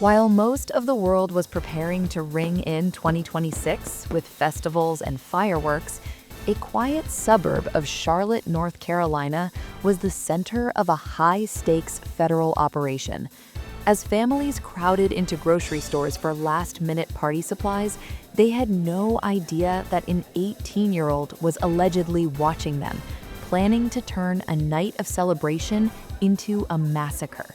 While most of the world was preparing to ring in 2026 with festivals and fireworks, a quiet suburb of Charlotte, North Carolina was the center of a high-stakes federal operation. As families crowded into grocery stores for last-minute party supplies, they had no idea that an 18-year-old was allegedly watching them, planning to turn a night of celebration into a massacre.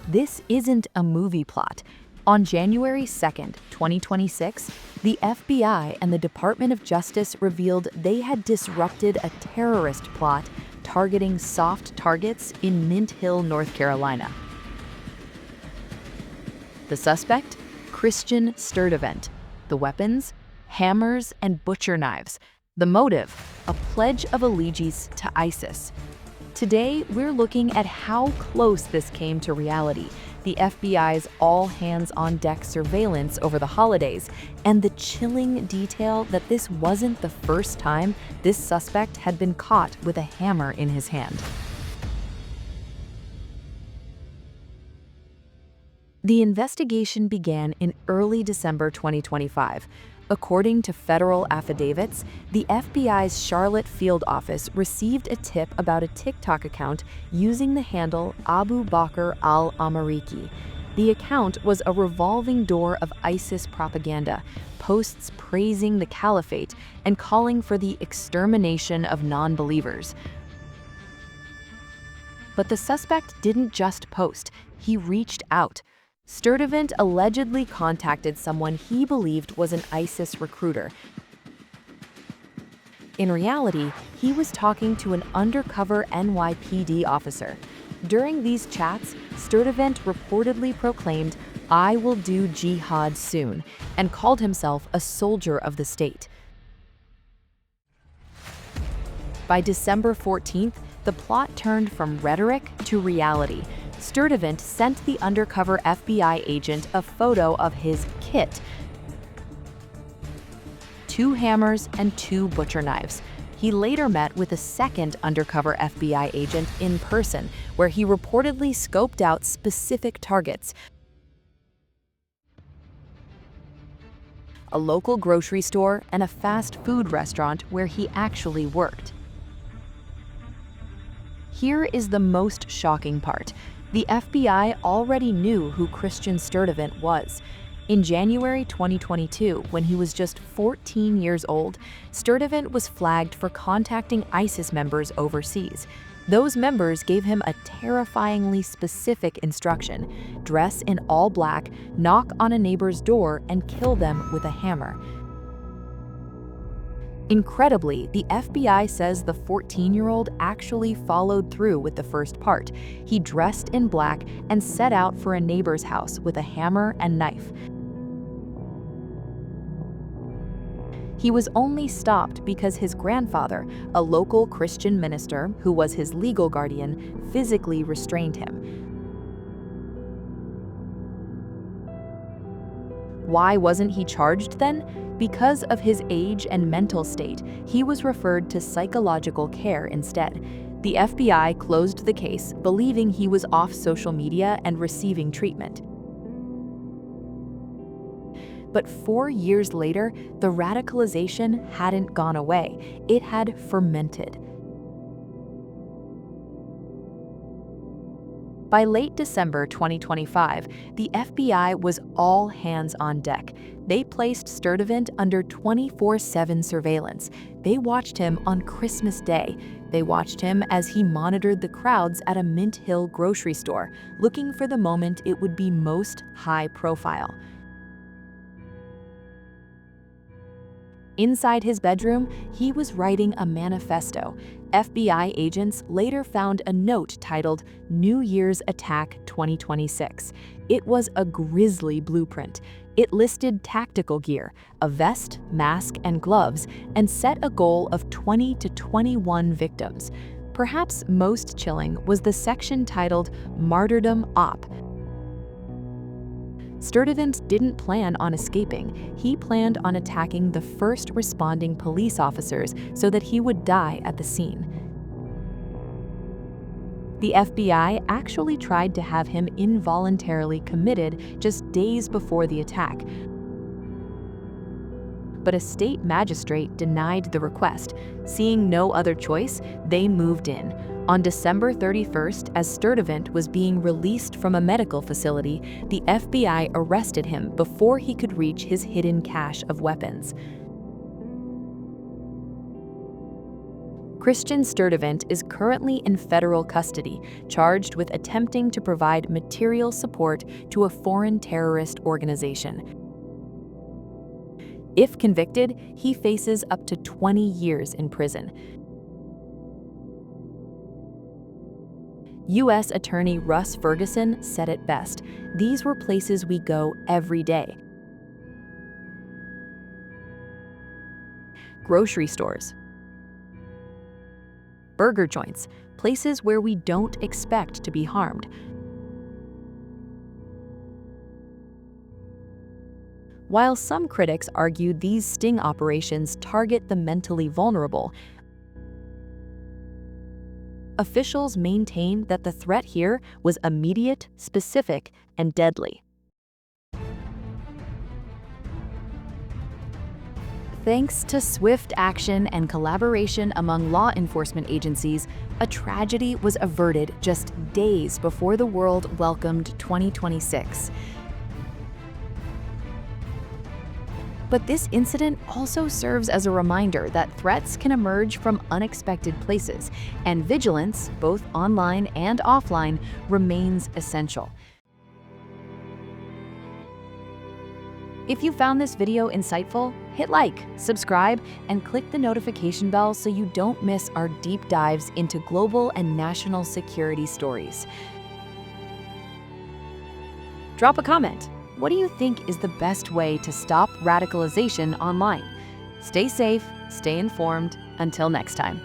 This isn't a movie plot. On January 2nd, 2026, the FBI and the Department of Justice revealed they had disrupted a terrorist plot targeting soft targets in Mint Hill, North Carolina. The suspect? Christian Sturtevant. The weapons? Hammers and butcher knives. The motive? A pledge of allegiance to ISIS. Today, we're looking at how close this came to reality, the FBI's all-hands-on-deck surveillance over the holidays, and the chilling detail that this wasn't the first time this suspect had been caught with a hammer in his hand. The investigation began in early December 2025. According to federal affidavits, the FBI's Charlotte field office received a tip about a TikTok account using the handle Abu Bakr al-Amariki. The account was a revolving door of ISIS propaganda, posts praising the caliphate and calling for the extermination of non-believers. But the suspect didn't just post, he reached out. Sturtevant allegedly contacted someone he believed was an ISIS recruiter. In reality, he was talking to an undercover NYPD officer. During these chats, Sturtevant reportedly proclaimed, "I will do jihad soon," and called himself a soldier of the state. By December 14th, the plot turned from rhetoric to reality. Sturtevant sent the undercover FBI agent a photo of his kit: 2 hammers and 2 butcher knives. He later met with a second undercover FBI agent in person, where he reportedly scoped out specific targets: a local grocery store and a fast food restaurant where he actually worked. Here is the most shocking part. The FBI already knew who Christian Sturtevant was. In January 2022, when he was just 14 years old, Sturtevant was flagged for contacting ISIS members overseas. Those members gave him a terrifyingly specific instruction: dress in all black, knock on a neighbor's door, and kill them with a hammer. Incredibly, the FBI says the 14-year-old actually followed through with the first part. He dressed in black and set out for a neighbor's house with a hammer and knife. He was only stopped because his grandfather, a local Christian minister who was his legal guardian, physically restrained him. Why wasn't he charged then? Because of his age and mental state, he was referred to psychological care instead. The FBI closed the case, believing he was off social media and receiving treatment. But 4 years later, the radicalization hadn't gone away. It had fermented. By late December 2025, the FBI was all hands on deck. They placed Sturtevant under 24/7 surveillance. They watched him on Christmas Day. They watched him as he monitored the crowds at a Mint Hill grocery store, looking for the moment it would be most high profile. Inside his bedroom, he was writing a manifesto. FBI agents later found a note titled "New Year's Attack 2026. It was a grisly blueprint. It listed tactical gear, a vest, mask, and gloves, and set a goal of 20 to 21 victims. Perhaps most chilling was the section titled Martyrdom Op. Sturtevant didn't plan on escaping. He planned on attacking the first responding police officers so that he would die at the scene. The FBI actually tried to have him involuntarily committed just days before the attack, but a state magistrate denied the request. Seeing no other choice, they moved in. On December 31st, as Sturtevant was being released from a medical facility, the FBI arrested him before he could reach his hidden cache of weapons. Christian Sturtevant is currently in federal custody, charged with attempting to provide material support to a foreign terrorist organization. If convicted, he faces up to 20 years in prison. U.S. Attorney Russ Ferguson said it best: "These were places we go every day. Grocery stores, burger joints, places where we don't expect to be harmed." While some critics argue these sting operations target the mentally vulnerable, officials maintain that the threat here was immediate, specific, and deadly. Thanks to swift action and collaboration among law enforcement agencies, a tragedy was averted just days before the world welcomed 2026. But this incident also serves as a reminder that threats can emerge from unexpected places, and vigilance, both online and offline, remains essential. If you found this video insightful, hit like, subscribe, and click the notification bell so you don't miss our deep dives into global and national security stories. Drop a comment. What do you think is the best way to stop radicalization online? Stay safe, stay informed. Until next time.